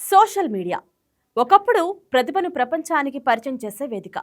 Social media ఒకప్పుడు ప్రతిభను ప్రపంచానికి పరిచయం చేసే వేదిక.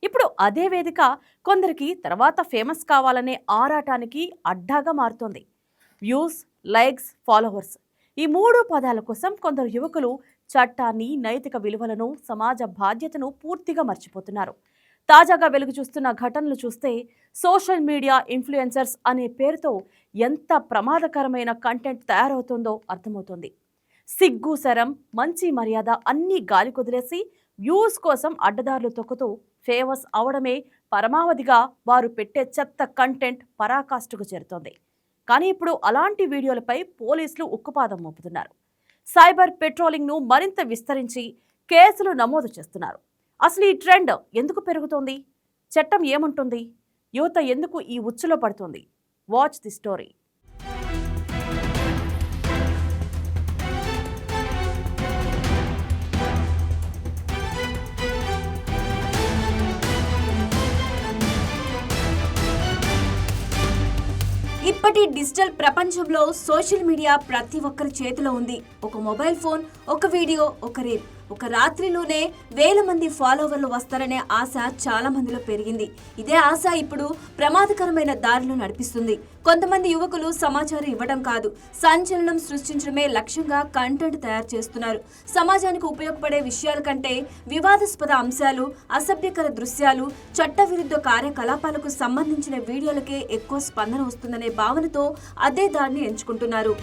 ఇప్పుడు అదే వేదిక కొందరికి తర్వాత ఫేమస్ కావాలనే ఆరాటానికి అడ్డాగా మారుతోంది. వ్యూస్, లైక్స్, ఫాలోవర్స్ ఈ మూడు పదాల కోసం కొందరు యువకులు చట్టాన్ని, నైతిక విలువలను, సమాజ బాధ్యతను పూర్తిగా మర్చిపోతున్నారు. తాజాగా వెలుగు చూస్తున్న ఘటనలు చూస్తే సోషల్ మీడియా ఇన్ఫ్లుయెన్సర్స్ అనే పేరుతో ఎంత ప్రమాదకరమైన కంటెంట్ తయారవుతుందో అర్థమవుతోంది. సిగ్గు, శరం, మంచి మర్యాద అన్నీ గాలి కుదిలేసి వ్యూస్ కోసం అడ్డదారులు తొక్కుతూ ఫేమస్ అవడమే పరమావధిగా వారు పెట్టే చెత్త కంటెంట్ పరాకాష్ఠకు చేరుతోంది. కానీ ఇప్పుడు అలాంటి వీడియోలపై పోలీసులు ఉక్కుపాదం మోపుతున్నారు. సైబర్ పెట్రోలింగ్ను మరింత విస్తరించి కేసులు నమోదు చేస్తున్నారు. అసలు ఈ ట్రెండ్ ఎందుకు పెరుగుతోంది? చట్టం ఏముంటుంది? యువత ఎందుకు ఈ ఉచ్చులో పడుతుంది? Watch the story. ఇప్పటి డిజిటల్ ప్రపంచంలో సోషల్ మీడియా ప్రతి ఒక్కరి చేతిలో ఉంది. ఒక మొబైల్ ఫోన్, ఒక వీడియో, ఒక రీల్, ఒక రాత్రిలోనే వేల మంది ఫాలోవర్లు వస్తారనే ఆశ చాలా మందిలో పెరిగింది. ఇదే ఆశ ఇప్పుడు ప్రమాదకరమైన దారిలో నడిపిస్తుంది. కొంతమంది యువకులు సమాచారం ఇవ్వడం కాదు, సంచలనం సృష్టించడమే లక్ష్యంగా కంటెంట్ తయారు చేస్తున్నారు. సమాజానికి ఉపయోగపడే విషయాల కంటే వివాదాస్పద అంశాలు, అసభ్యకర దృశ్యాలు, చట్టవిరుద్ధ కార్యకలాపాలకు సంబంధించిన వీడియోలకే ఎక్కువ స్పందన వస్తుందనే భావనతో అదే దారిని ఎంచుకుంటున్నారు.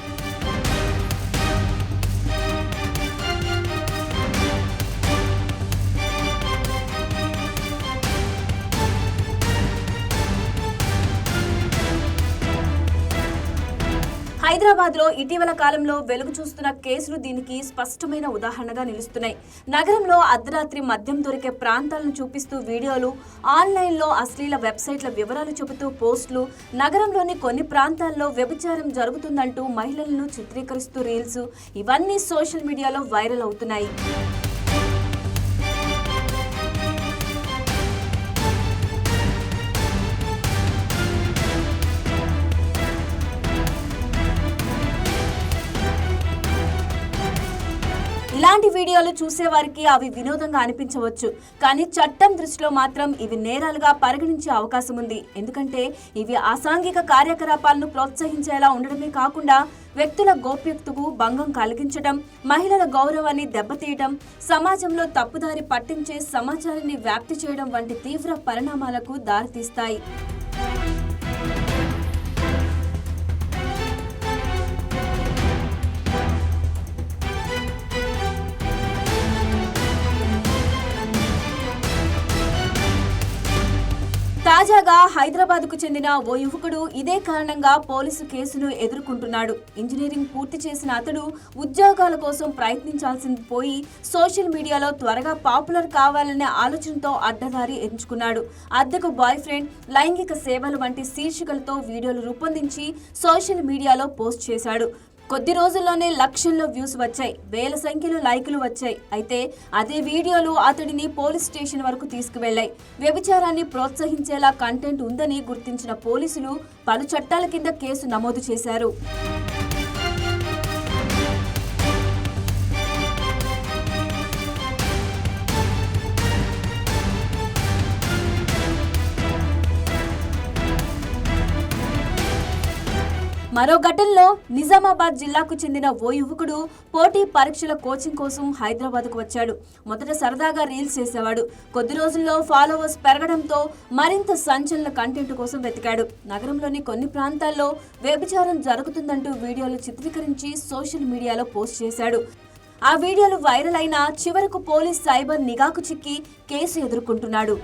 హైదరాబాద్లో ఇటీవల కాలంలో వెలుగు చూస్తున్న కేసులు దీనికి స్పష్టమైన ఉదాహరణగా నిలుస్తున్నాయి. నగరంలో అర్ధరాత్రి మద్యం దొరికే ప్రాంతాలను చూపిస్తూ వీడియోలు, ఆన్లైన్లో అశ్లీల వెబ్సైట్ల వివరాలు చెబుతూ పోస్టులు, నగరంలోని కొన్ని ప్రాంతాల్లో వ్యభిచారం జరుగుతుందంటూ మహిళలను చిత్రీకరిస్తూ రీల్స్, ఇవన్నీ సోషల్ మీడియాలో వైరల్ అవుతున్నాయి. ఇలాంటి వీడియోలు చూసేవారికి అవి వినోదంగా అనిపించవచ్చు, కానీ చట్టం దృష్టిలో మాత్రం ఇవి నేరాలుగా పరిగణించే అవకాశం ఉంది. ఎందుకంటే ఇవి అసాంఘిక కార్యకలాపాలను ప్రోత్సహించేలా ఉండడమే కాకుండా వ్యక్తుల గోప్యతకు భంగం కలిగించడం, మహిళల గౌరవాన్ని దెబ్బతీయడం, సమాజంలో తప్పుదారి పట్టించే సమాచారాన్ని వ్యాప్తి చేయడం వంటి తీవ్ర పరిణామాలకు దారితీస్తాయి. తాజాగా హైదరాబాద్కు చెందిన ఓ యువకుడు ఇదే కారణంగా పోలీసు కేసును ఎదుర్కొంటున్నాడు. ఇంజనీరింగ్ పూర్తి చేసిన అతడు ఉద్యోగాల కోసం ప్రయత్నించాల్సింది పోయి సోషల్ మీడియాలో త్వరగా పాపులర్ కావాలనే ఆలోచనతో అడ్డదారి ఎంచుకున్నాడు. అద్దెకు బాయ్ ఫ్రెండ్, లైంగిక సేవలు వంటి శీర్షికలతో వీడియోలు రూపొందించి సోషల్ మీడియాలో పోస్ట్ చేశాడు. కొద్ది రోజుల్లోనే లక్షల్లో వ్యూస్ వచ్చాయి, వేల సంఖ్యలో లైకులు వచ్చాయి. అయితే అదే వీడియోలు అతడిని పోలీస్ స్టేషన్ వరకు తీసుకువెళ్లాయి. వ్యభిచారాన్ని ప్రోత్సహించేలా కంటెంట్ ఉందని గుర్తించిన పోలీసులు పలు చట్టాల కింద కేసు నమోదు చేశారు. మరో ఘటనలో నిజామాబాద్ జిల్లాకు చెందిన ఓ యువకుడు పోటీ పరీక్షల కోచింగ్ కోసం హైదరాబాద్కు వచ్చాడు. మొదట సరదాగా రీల్స్ చేసేవాడు. కొద్ది రోజుల్లో ఫాలోవర్స్ పెరగడంతో మరింత సంచలన కంటెంట్ కోసం వెతికాడు. నగరంలోని కొన్ని ప్రాంతాల్లో వ్యభిచారం జరుగుతుందంటూ వీడియోలు చిత్రీకరించి సోషల్ మీడియాలో పోస్ట్ చేశాడు. ఆ వీడియోలు వైరల్ అయినా చివరకు పోలీస్ సైబర్ నిఘాకు చిక్కి కేసు ఎదుర్కొంటున్నాడు.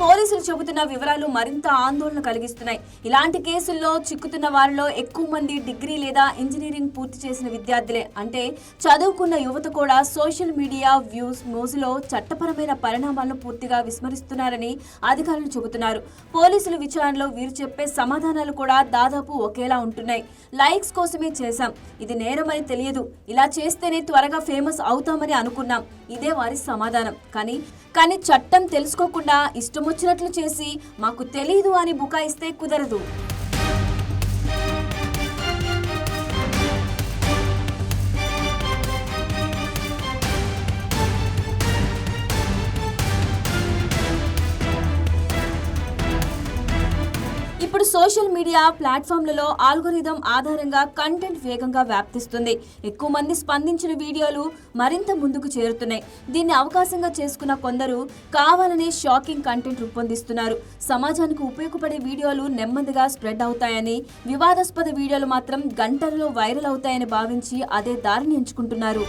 పోలీసులు చెబుతున్న వివరాలు మరింత ఆందోళన కలిగిస్తున్నాయి. ఇలాంటి కేసుల్లో చిక్కుతున్న వారిలో ఎక్కువ మంది డిగ్రీ లేదా ఇంజనీరింగ్ పూర్తి చేసిన విద్యార్థులే. అంటే చదువుకున్న యువత కూడా సోషల్ మీడియా వ్యూస్ మోజులో చట్టపరమైన పరిణామాలను పూర్తిగా విస్మరిస్తున్నారని అధికారులు చెబుతున్నారు. పోలీసుల విచారణలో వీరు చెప్పే సమాధానాలు కూడా దాదాపు ఒకేలా ఉంటున్నాయి. లైక్స్ కోసమే చేశాం, ఇది నేరమని తెలియదు, ఇలా చేస్తేనే త్వరగా ఫేమస్ అవుతామని అనుకున్నాం, ఇదే వారి సమాధానం. కానీ చట్టం తెలుసుకోకుండా ఇష్టం వచ్చినట్లు చేసి మాకు తెలీదు అని బుకాయిస్తే కుదరదు. ఇప్పుడు సోషల్ మీడియా ప్లాట్ఫామ్లలో ఆల్గోరిథం ఆధారంగా కంటెంట్ వేగంగా వ్యాప్తిస్తుంది. ఎక్కువ మంది స్పందించిన వీడియోలు మరింత ముందుకు చేరుతున్నాయి. దీన్ని అవకాశంగా చేసుకున్న కొందరు కావాలనే షాకింగ్ కంటెంట్ రూపొందిస్తున్నారు. సమాజానికి ఉపయోగపడే వీడియోలు నెమ్మదిగా స్ప్రెడ్ అవుతాయని, వివాదాస్పద వీడియోలు మాత్రం గంటల్లో వైరల్ అవుతాయని భావించి అదే దారిని ఎంచుకుంటున్నారు.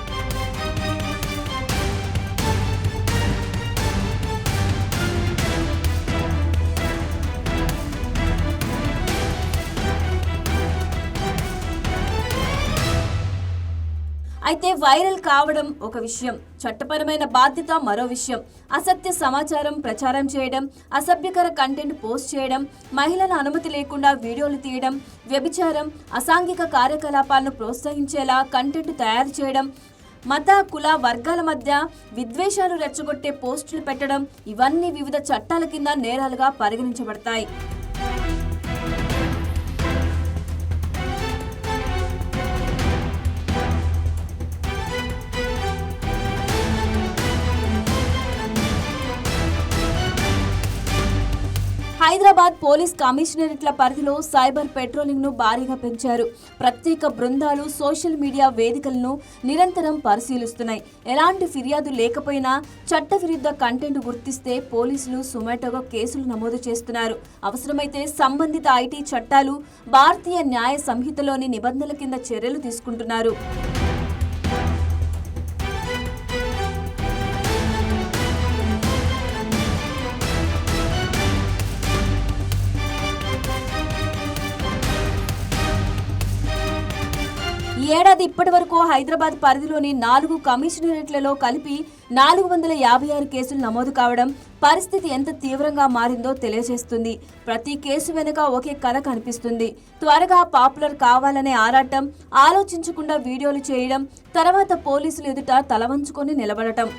అయితే వైరల్ కావడం ఒక విషయం, చట్టపరమైన బాధ్యత మరో విషయం. అసత్య సమాచారం ప్రచారం చేయడం, అసభ్యకర కంటెంట్ పోస్ట్ చేయడం, మహిళల అనుమతి లేకుండా వీడియోలు తీయడం, వ్యభిచారం, అసాంఘిక కార్యకలాపాలను ప్రోత్సహించేలా కంటెంట్ తయారు చేయడం, మత కుల వర్గాల మధ్య విద్వేషాలు రెచ్చగొట్టే పోస్టులు పెట్టడం, ఇవన్నీ వివిధ చట్టాల కింద నేరాలుగా పరిగణించబడతాయి. హైదరాబాద్ పోలీస్ కమిషనరేట్ల పరిధిలో సైబర్ పెట్రోలింగ్ ను భారీగా పెంచారు. ప్రత్యేక బృందాలు సోషల్ మీడియా వేదికలను నిరంతరం పరిశీలిస్తున్నాయి. ఎలాంటి ఫిర్యాదు లేకపోయినా చట్టవిరుద్ధ కంటెంట్ గుర్తిస్తే పోలీసులు సుమోటోగా కేసులు నమోదు చేస్తున్నారు. అవసరమైతే సంబంధిత ఐటీ చట్టాలు, భారతీయ న్యాయ సంహితలోని నిబంధనల కింద చర్యలు తీసుకుంటున్నారు. ఈ ఏడాది ఇప్పటి వరకు హైదరాబాద్ పరిధిలోని 4 కమిషనరేట్లలో కలిపి 456 కేసులు నమోదు కావడం పరిస్థితి ఎంత తీవ్రంగా మారిందో తెలియజేస్తుంది. ప్రతి కేసు వెనుక ఒకే కథ కనిపిస్తుంది. త్వరగా పాపులర్ కావాలనే ఆరాటం, ఆలోచించకుండా వీడియోలు చేయడం, తర్వాత పోలీసులు ఎదుట తలవంచుకొని నిలబడటం.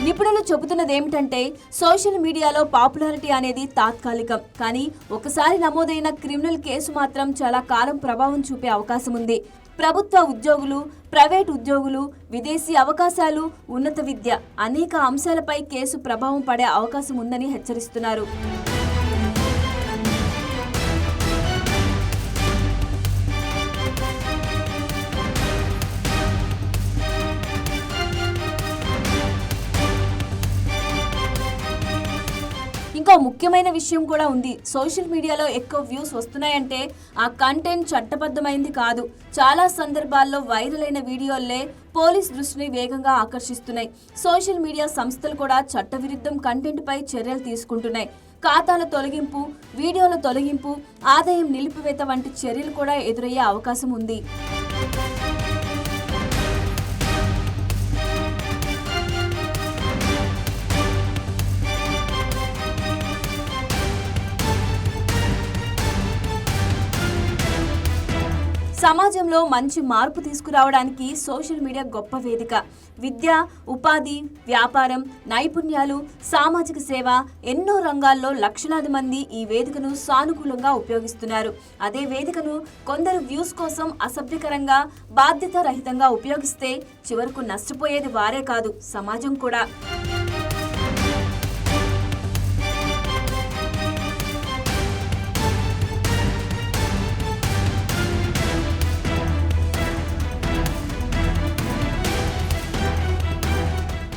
నిపుణులు చెబుతున్నది ఏమిటంటే సోషల్ మీడియాలో పాపులారిటీ అనేది తాత్కాలికం, కానీ ఒకసారి నమోదైన క్రిమినల్ కేసు మాత్రం చాలా కాలం ప్రభావం చూపే అవకాశం ఉంది. ప్రభుత్వ ఉద్యోగులు, ప్రైవేట్ ఉద్యోగులు, విదేశీ అవకాశాలు, ఉన్నత విద్య అనేక అంశాలపై కేసు ప్రభావం పడే అవకాశం ఉందని హెచ్చరిస్తున్నారు. ఇంకో ముఖ్యమైన విషయం కూడా ఉంది. సోషల్ మీడియాలో ఎక్కువ వ్యూస్ వస్తున్నాయంటే ఆ కంటెంట్ చట్టబద్ధమైంది కాదు. చాలా సందర్భాల్లో వైరల్ అయిన వీడియోలే పోలీస్ దృష్టిని వేగంగా ఆకర్షిస్తున్నాయి. సోషల్ మీడియా సంస్థలు కూడా చట్టవిరుద్ధం కంటెంట్ పై చర్యలు తీసుకుంటున్నాయి. ఖాతాల తొలగింపు, వీడియోల తొలగింపు, ఆదాయం నిలిపివేత వంటి చర్యలు కూడా ఎదురయ్యే అవకాశం ఉంది. సమాజంలో మంచి మార్పు తీసుకురావడానికి సోషల్ మీడియా గొప్ప వేదిక. విద్య, ఉపాధి, వ్యాపారం, నైపుణ్యాలు, సామాజిక సేవ ఎన్నో రంగాల్లో లక్షలాది మంది ఈ వేదికను సానుకూలంగా ఉపయోగిస్తున్నారు. అదే వేదికను కొందరు వ్యూస్ కోసం అసభ్యకరంగా, బాధ్యతారహితంగా ఉపయోగిస్తే చివరకు నష్టపోయేది వారే కాదు, సమాజం కూడా.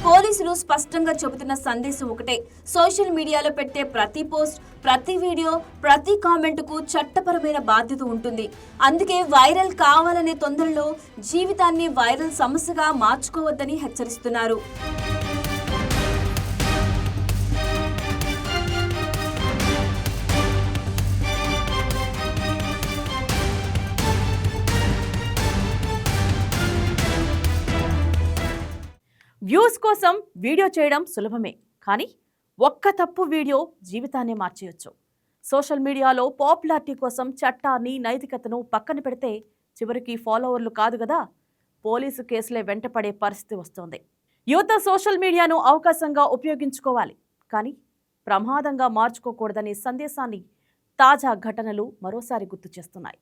పోలీసులు స్పష్టంగా చెబుతున్న సందేశం ఒకటే: సోషల్ మీడియాలో పెట్టే ప్రతి పోస్ట్, ప్రతి వీడియో, ప్రతి కామెంట్కు చట్టపరమైన బాధ్యత ఉంటుంది. అందుకే వైరల్ కావాలనే తొందరలో జీవితాన్ని వైరల్ సమస్యగా మార్చుకోవద్దని హెచ్చరిస్తున్నారు. వ్యూస్ కోసం వీడియో చేయడం సులభమే, కానీ ఒక్క తప్పు వీడియో జీవితాన్ని మార్చేయొచ్చు. సోషల్ మీడియాలో పాపులారిటీ కోసం చట్టాన్ని, నైతికతను పక్కన పెడితే చివరికి ఫాలోవర్లు కాదు కదా, పోలీసు కేసులే వెంటపడే పరిస్థితి వస్తోంది. యువత సోషల్ మీడియాను అవకాశంగా ఉపయోగించుకోవాలి, కానీ ప్రమాదంగా మార్చుకోకూడదనే సందేశాన్ని తాజా ఘటనలు మరోసారి గుర్తు చేస్తున్నాయి.